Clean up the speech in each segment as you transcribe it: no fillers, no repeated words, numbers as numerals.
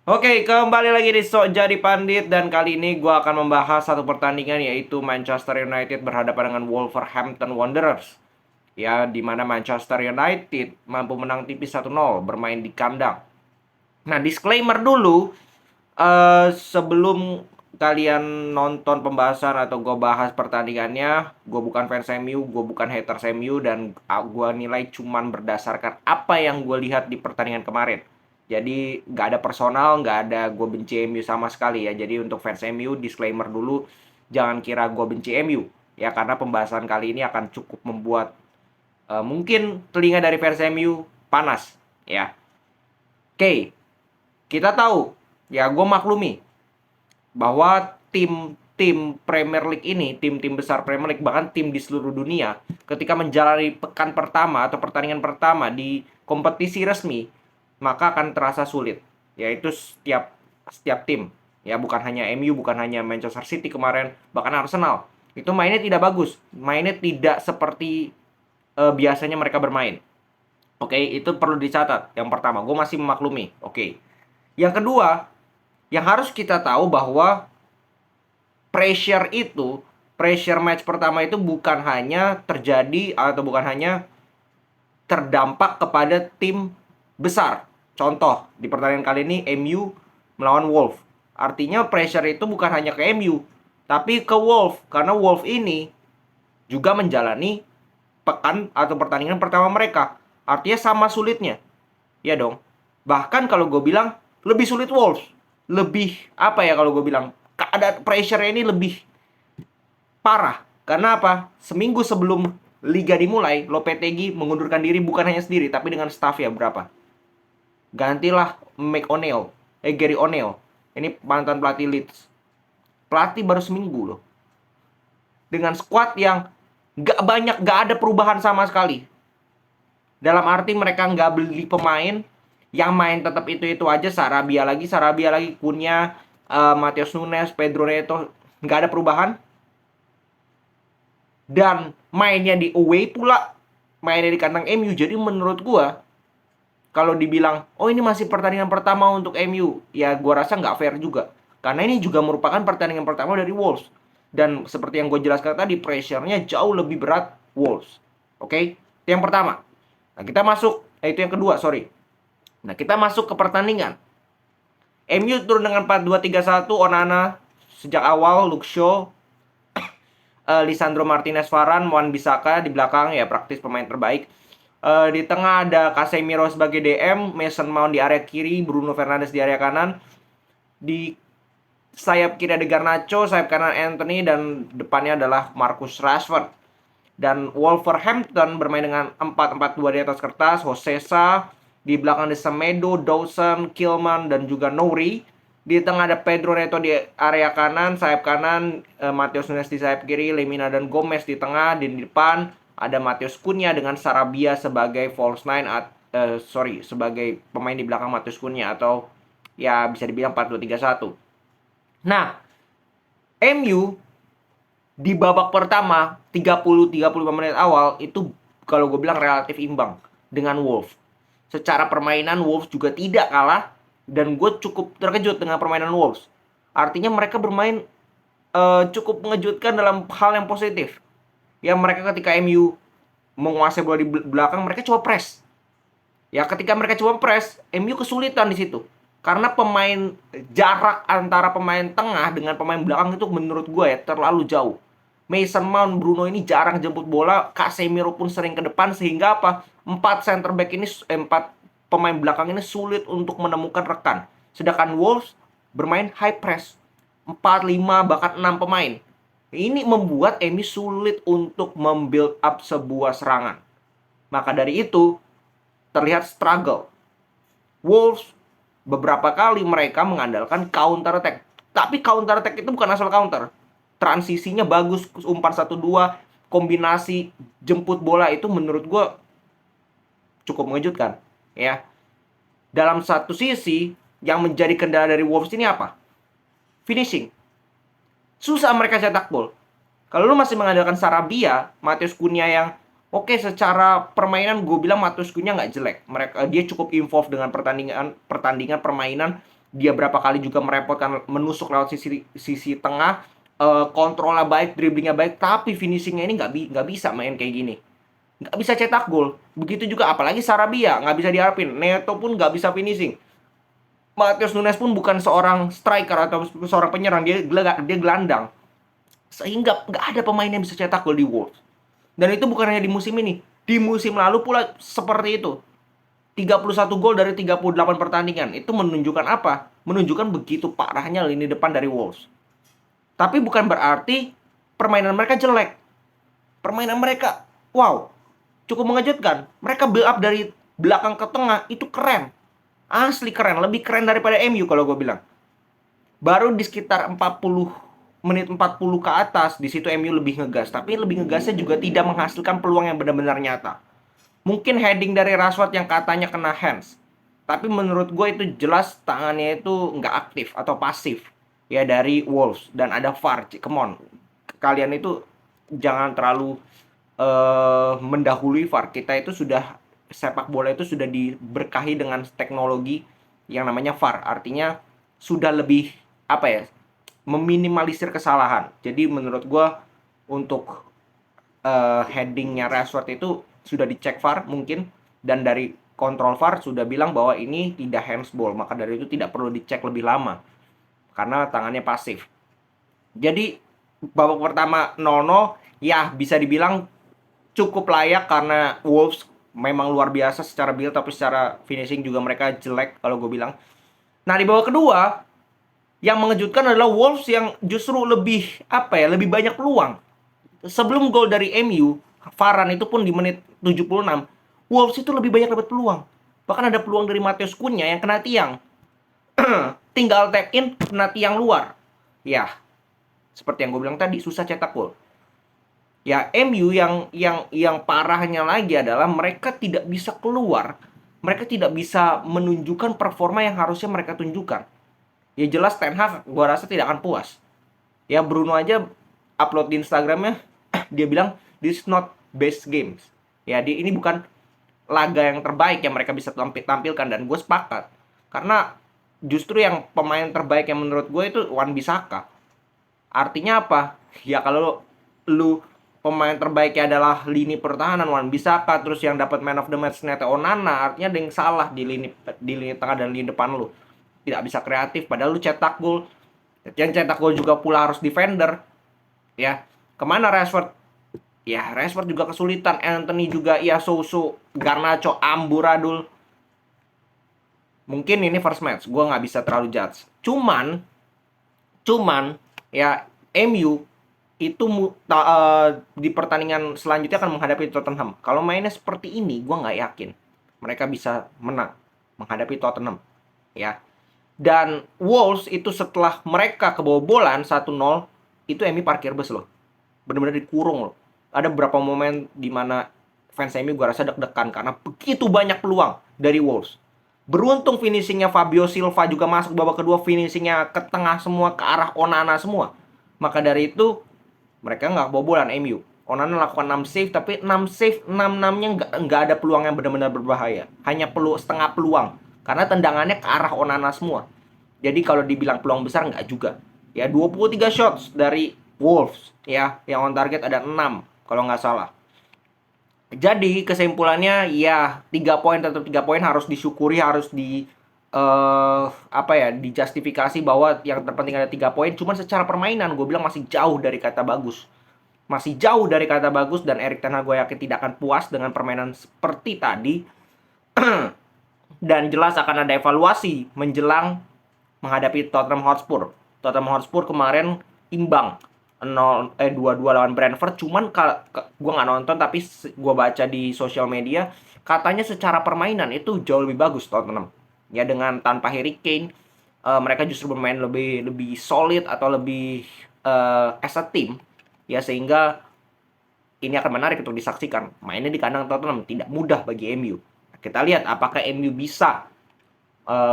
Oke, kembali lagi di Sok Jadi Pandit dan kali ini gue akan membahas satu pertandingan yaitu Manchester United berhadapan dengan Wolverhampton Wanderers. Ya, di mana Manchester United mampu menang tipis 1-0 bermain di kandang. Nah, disclaimer dulu, sebelum kalian nonton pembahasan atau gue bahas pertandingannya, gue bukan fans MU, gue bukan haters MU, dan gue nilai cuman berdasarkan apa yang gue lihat di pertandingan kemarin. Jadi nggak ada personal, nggak ada gue benci MU sama sekali ya. Jadi untuk fans MU, disclaimer dulu, jangan kira gue benci MU ya, karena pembahasan kali ini akan cukup membuat mungkin telinga dari fans MU panas ya. Oke, kita tahu ya, gue maklumi bahwa tim-tim Premier League ini, tim-tim besar Premier League, bahkan tim di seluruh dunia, ketika menjalani pekan pertama atau pertandingan pertama di kompetisi resmi, maka akan terasa sulit. Yaitu setiap tim, ya bukan hanya MU, bukan hanya Manchester City kemarin, bahkan Arsenal. Itu mainnya tidak bagus, mainnya tidak seperti biasanya mereka bermain. Oke, itu perlu dicatat. Yang pertama, gue masih memaklumi. Oke. Yang kedua, yang harus kita tahu bahwa pressure match pertama itu bukan hanya terjadi atau bukan hanya terdampak kepada tim besar. Contoh, di pertandingan kali ini MU melawan Wolf. Artinya pressure itu bukan hanya ke MU, tapi ke Wolf. Karena Wolf ini juga menjalani pekan atau pertandingan pertama mereka. Artinya sama sulitnya. Ya dong. Bahkan kalau gue bilang lebih sulit Wolves. Lebih apa ya kalau gue bilang? Keadaan pressure ini lebih parah. Karena apa? Seminggu sebelum liga dimulai, Lopetegui mengundurkan diri bukan hanya sendiri, tapi dengan staff ya berapa? Gantilah Gary O'Neil. Ini mantan pelatih Leeds. Pelatih baru seminggu loh. Dengan squad yang gak banyak, gak ada perubahan sama sekali. Dalam arti mereka nggak beli pemain, yang main tetap itu aja. Sarabia lagi, Cunha, Matheus Nunes, Pedro Neto, nggak ada perubahan. Dan mainnya di away pula, mainnya di kandang MU. Jadi menurut gua, kalau dibilang, oh ini masih pertandingan pertama untuk MU, ya gua rasa nggak fair juga. Karena ini juga merupakan pertandingan pertama dari Wolves. Dan seperti yang gue jelaskan tadi, pressure-nya jauh lebih berat Wolves. Oke? Itu yang pertama. Nah, kita masuk, itu yang kedua, sorry. Nah, kita masuk ke pertandingan. MU turun dengan 4-2-3-1, Onana sejak awal, Luke Shaw, Lisandro Martinez, Varane, Wan-Bissaka di belakang, ya praktis pemain terbaik. Di tengah ada Casemiro sebagai DM, Mason Mount di area kiri, Bruno Fernandes di area kanan. Di sayap kiri ada Garnacho, sayap kanan Anthony, dan depannya adalah Marcus Rashford. Dan Wolverhampton bermain dengan 4-4-2 di atas kertas, Josesa, di belakang ada Semedo, Dawson, Kilman, dan juga Nouri. Di tengah ada Pedro Neto di area kanan, sayap kanan, Matheus Nunes di sayap kiri, Lemina dan Gomez di tengah. Di depan ada Matheus Cunha dengan Sarabia sebagai false nine, sebagai pemain di belakang Matheus Cunha, atau ya bisa dibilang 4-2-3-1. Nah, MU di babak pertama 30-35 menit awal itu kalau gue bilang relatif imbang dengan Wolves. Secara permainan Wolves juga tidak kalah, dan gue cukup terkejut dengan permainan Wolves. Artinya mereka bermain cukup mengejutkan dalam hal yang positif. Ya, mereka ketika MU menguasai bola di belakang, mereka coba press. Ya, ketika mereka coba press, MU kesulitan di situ. Karena jarak antara pemain tengah dengan pemain belakang itu menurut gue ya terlalu jauh. Mason Mount, Bruno ini jarang jemput bola, Casemiro pun sering ke depan, sehingga apa? Empat pemain belakang ini sulit untuk menemukan rekan. Sedangkan Wolves bermain high press. 4, 5, bahkan 6 pemain. Ini membuat MU sulit untuk membuild up sebuah serangan. Maka dari itu terlihat struggle. Wolves beberapa kali mereka mengandalkan counter attack. Tapi counter attack itu bukan asal counter. Transisinya bagus, umpan 1-2, kombinasi jemput bola itu menurut gue cukup mengejutkan. Ya, dalam satu sisi yang menjadi kendala dari Wolves ini apa? Finishing. Susah mereka cetak gol. Kalau lu masih mengandalkan Sarabia, Matheus Cunha yang oke, secara permainan gue bilang Matheus Cunha nggak jelek. Dia cukup involved dengan pertandingan permainan Dia berapa kali juga merepotkan, menusuk lewat sisi sisi tengah, kontrolnya baik, dribblingnya baik, tapi finishingnya ini nggak bisa main kayak gini. Nggak bisa cetak gol. Begitu juga apalagi Sarabia, nggak bisa diharapin. Neto pun nggak bisa finishing. Matheus Nunes pun bukan seorang striker atau seorang penyerang, dia gelandang. Sehingga nggak ada pemain yang bisa cetak gol di Wolves. Dan itu bukan hanya di musim ini. Di musim lalu pula seperti itu. 31 gol dari 38 pertandingan. Itu menunjukkan apa? Menunjukkan begitu parahnya lini depan dari Wolves. Tapi bukan berarti permainan mereka jelek. Permainan mereka, wow, cukup mengejutkan. Mereka build up dari belakang ke tengah, itu keren. Asli keren, lebih keren daripada MU kalau gue bilang. Baru di sekitar 40 menit 40 ke atas, di situ MU lebih ngegas. Tapi lebih ngegasnya juga tidak menghasilkan peluang yang benar-benar nyata. Mungkin heading dari Rashford yang katanya kena hands. Tapi menurut gue itu jelas tangannya itu nggak aktif atau pasif. Ya dari Wolves. Dan ada VAR, come on. Kalian itu jangan terlalu mendahului VAR. Kita itu sudah, sepak bola itu sudah diberkahi dengan teknologi yang namanya VAR. Artinya sudah lebih, apa ya, meminimalisir kesalahan. Jadi menurut gue untuk headingnya Rashford itu sudah dicek VAR mungkin, dan dari kontrol VAR sudah bilang bahwa ini tidak handsball, maka dari itu tidak perlu dicek lebih lama karena tangannya pasif. Jadi babak pertama 0-0 ya bisa dibilang cukup layak karena Wolves memang luar biasa secara build, tapi secara finishing juga mereka jelek kalau gue bilang. Nah di babak kedua yang mengejutkan adalah Wolves yang justru lebih, apa ya, lebih banyak peluang. Sebelum gol dari MU, Varane itu pun di menit 76, Wolves itu lebih banyak dapat peluang. Bahkan ada peluang dari Matheus Cunha yang kena tiang. Tinggal tap in, kena tiang luar. Ya, seperti yang gue bilang tadi, susah cetak gol. Ya, MU yang parahnya lagi adalah mereka tidak bisa keluar. Mereka tidak bisa menunjukkan performa yang harusnya mereka tunjukkan. Ya jelas Ten Hag gue rasa tidak akan puas. Ya Bruno aja upload di Instagramnya, dia bilang this is not best games. Ya ini bukan laga yang terbaik yang mereka bisa tampilkan, dan gue sepakat. Karena justru yang pemain terbaik yang menurut gue itu Wan-Bissaka. Artinya apa? Ya kalau lu pemain terbaiknya adalah lini pertahanan Wan-Bissaka, terus yang dapat man of the match ternyata Onana, artinya ada yang salah di lini tengah dan lini depan lu. Tidak bisa kreatif, padahal lu cetak gol. Yang cetak gol juga pula harus defender. Ya, kemana Rashford? Ya, Rashford juga kesulitan. Anthony juga, ya so-so. Garnacho amburadul. Mungkin ini first match, gue nggak bisa terlalu judge. Cuman ya MU itu di pertandingan selanjutnya akan menghadapi Tottenham. Kalau mainnya seperti ini, gue nggak yakin mereka bisa menang menghadapi Tottenham. Ya, dan Wolves itu setelah mereka kebobolan 1-0, itu MU parkir bus loh. Benar-benar dikurung loh. Ada beberapa momen di mana fans MU gue rasa deg-degan karena begitu banyak peluang dari Wolves. Beruntung finishingnya Fabio Silva juga masuk babak kedua, finishingnya ke tengah semua, ke arah Onana semua. Maka dari itu mereka nggak kebobolan MU. Onana lakukan 6 save, tapi 6 save 6-6-nya nggak ada peluang yang benar-benar berbahaya. Hanya setengah peluang. Karena tendangannya ke arah Onana semua. Jadi kalau dibilang peluang besar nggak juga. Ya 23 shots dari Wolves. Ya, yang on target ada 6 kalau nggak salah. Jadi kesimpulannya ya 3 poin tetap 3 poin, harus disyukuri, harus apa ya, dijustifikasi bahwa yang terpenting ada 3 poin. Cuman secara permainan gue bilang masih jauh dari kata bagus. Masih jauh dari kata bagus, dan Erik ten Hag gue yakin tidak akan puas dengan permainan seperti tadi. Dan jelas akan ada evaluasi menjelang menghadapi Tottenham Hotspur. Tottenham Hotspur kemarin imbang 2-2 lawan Brentford. Cuman gue nggak nonton, tapi gue baca di sosial media katanya secara permainan itu jauh lebih bagus Tottenham. Ya dengan tanpa Harry Kane, mereka justru bermain lebih solid atau lebih as a team. Ya sehingga ini akan menarik untuk disaksikan. Mainnya di kandang Tottenham tidak mudah bagi MU. Kita lihat apakah MU bisa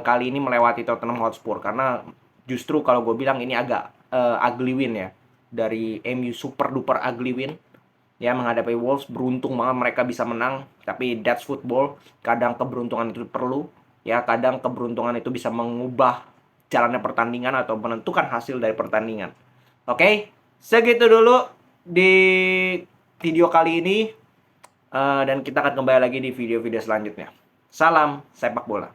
kali ini melewati Tottenham Hotspur, karena justru kalau gue bilang ini agak ugly win ya dari MU, super duper ugly win ya menghadapi Wolves. Beruntung banget mereka bisa menang, tapi that's football. Kadang keberuntungan itu perlu ya, kadang keberuntungan itu bisa mengubah jalannya pertandingan atau menentukan hasil dari pertandingan. Oke, segitu dulu di video kali ini. Dan kita akan kembali lagi di video-video selanjutnya. Salam sepak bola.